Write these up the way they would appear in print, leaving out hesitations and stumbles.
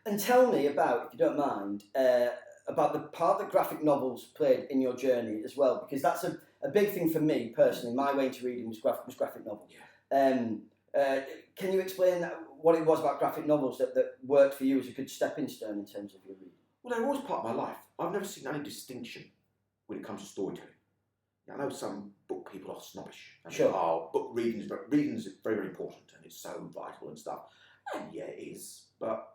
And tell me about, if you don't mind, about the part that graphic novels played in your journey as well, because that's a big thing for me personally. My way into reading was graphic novels. Yeah. Can you explain what it was about graphic novels that worked for you as a good stepping stone in terms of your reading? Well, they're always part of my life. I've never seen any distinction when it comes to storytelling. I know some book people are snobbish. And Sure. Book reading is very, very important and it's so vital and stuff. And yeah, it is. But,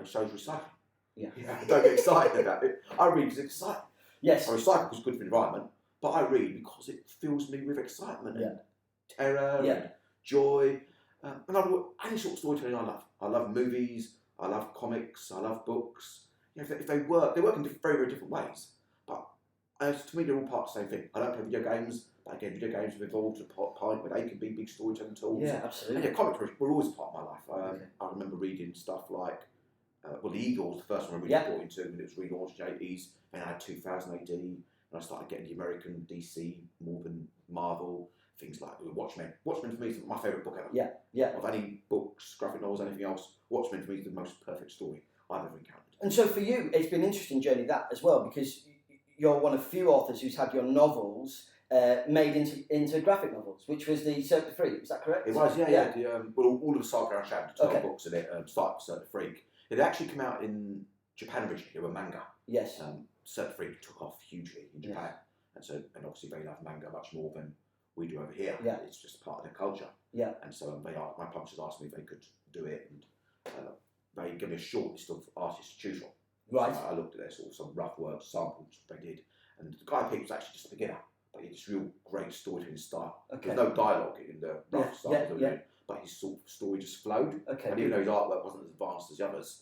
so is recycling. Yeah. Don't get excited about it. I read because it's exciting. Yes. I recycle because it's good for the environment, but I read because it fills me with excitement and terror and joy. And any sort of storytelling I love. I love movies, I love comics, I love books. If they work in very, very different ways. But to me, they're all part of the same thing. I don't play video games, but again, video games have evolved to a point where they can be big storytelling tools. Yeah, absolutely. And comics were always part of my life. I remember reading stuff like, the Eagles, the first one I really bought into, and it was relaunched in the 80s, and I had 2000 AD, and I started getting the American DC more than Marvel, things like Watchmen. Watchmen for me is my favourite book ever. Yeah. Of any books, graphic novels, anything else, Watchmen for me is the most perfect story I've ever encountered. And so for you, it's been an interesting journey that as well, because you're one of few authors who's had your novels made into graphic novels, which was the Cirque Du Freak. Is that correct? It was, yeah. All of the Darren Shan, 12 books in it, started with Cirque Du Freak. It actually came out in Japan originally. They were manga. Yes. Cirque Du Freak took off hugely in Japan, and obviously they love manga much more than we do over here. Yeah. It's just part of their culture. Yeah. And so my publishers asked me if they could do it, and they gave me a short list of artists to choose from. Right. So I looked at their sort of some rough work samples they did, and the guy I picked was actually just a beginner, but he had this real great storytelling style. Okay. There's no dialogue in the rough samples, but his sort of story just flowed. Okay. And even though his artwork wasn't as advanced as the others,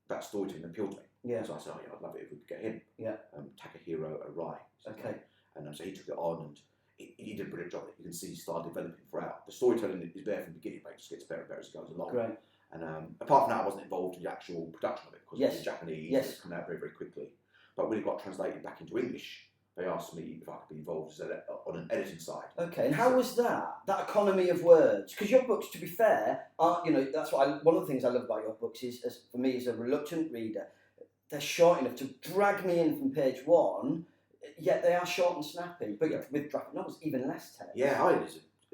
that storytelling appealed to me. Yeah. So I said, I'd love it if we could get him. Yeah. Takahiro Arai. Okay. And so he took it on, and he did a brilliant job. You can see he started developing throughout. The storytelling is there from the beginning, but it just gets better and better as it goes along. Great. And apart from that, I wasn't involved in the actual production of it because it was in Japanese. Yes. It's come out very, very quickly. But when it got translated back into English, they asked me if I could be involved on an editing side. Okay, and how was that economy of words? Because your books, to be fair, aren't, that's one of the things I love about your books is, for me as a reluctant reader, they're short enough to drag me in from page one, yet they are short and snappy. But with graphic novels, even less text. Yeah,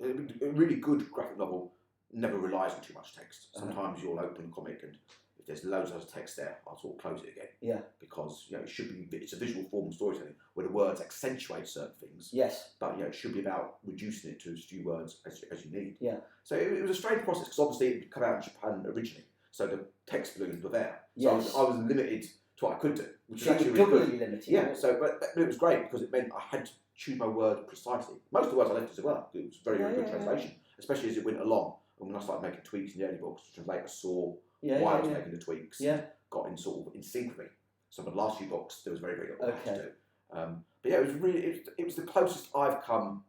a really good graphic novel never relies on too much text. Sometimes you'll open a comic and if there's loads of text there, I'll sort of close it again. Yeah. Because it should be, it's a visual form of storytelling where the words accentuate certain things. Yes. But it should be about reducing it to as few words as you need. Yeah. So it was a strange process because obviously it had come out in Japan originally, so the text balloons were there. So yes. I was limited to what I could do, which so was actually doubly really good. limited. Yeah. So but it was great because it meant I had to choose my word precisely. Most of the words I left as well. It was very good translation, especially as it went along. And when I started making tweaks in the early books, the translator saw why I was making the tweaks, got in sort of in sync with me. So for the last few books, there was very, very little I had to do. But yeah, it was the closest I've come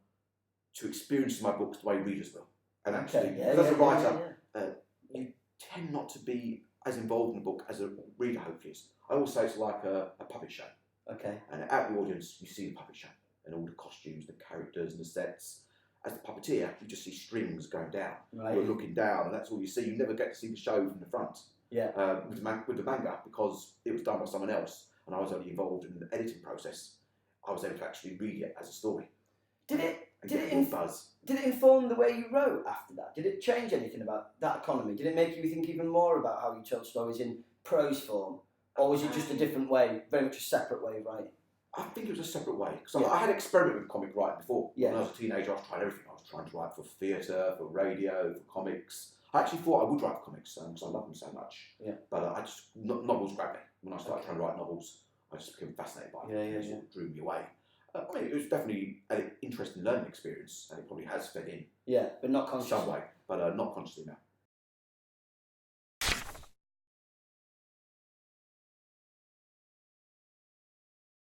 to experiencing my books the way readers will. And actually, as a writer, you tend not to be as involved in the book as a reader hopefully is. I always say it's like a puppet show. Okay. And out in the audience, you see the puppet show and all the costumes, the characters, and the sets. As the puppeteer, you just see strings going down. Right. You're looking down, and that's all you see. You never get to see the show from the front. Yeah. With the manga, because it was done by someone else, and I was only involved in the editing process. I was able to actually read it as a story. Did it inform the way you wrote after that? Did it change anything about that economy? Did it make you think even more about how you told stories in prose form, or was it just a different way, very much a separate way of writing? I think it was a separate way. Because I had experimented with comic writing before. Yeah. When I was a teenager, I was trying everything. I was trying to write for theatre, for radio, for comics. I actually thought I would write for comics because I love them so much. Yeah. But novels grabbed me. When I started trying to write novels, I just became fascinated by them. It sort of drew me away. I mean, it was definitely an interesting learning experience, and it probably has fed in. Yeah, but not consciously. Some way, but not consciously now.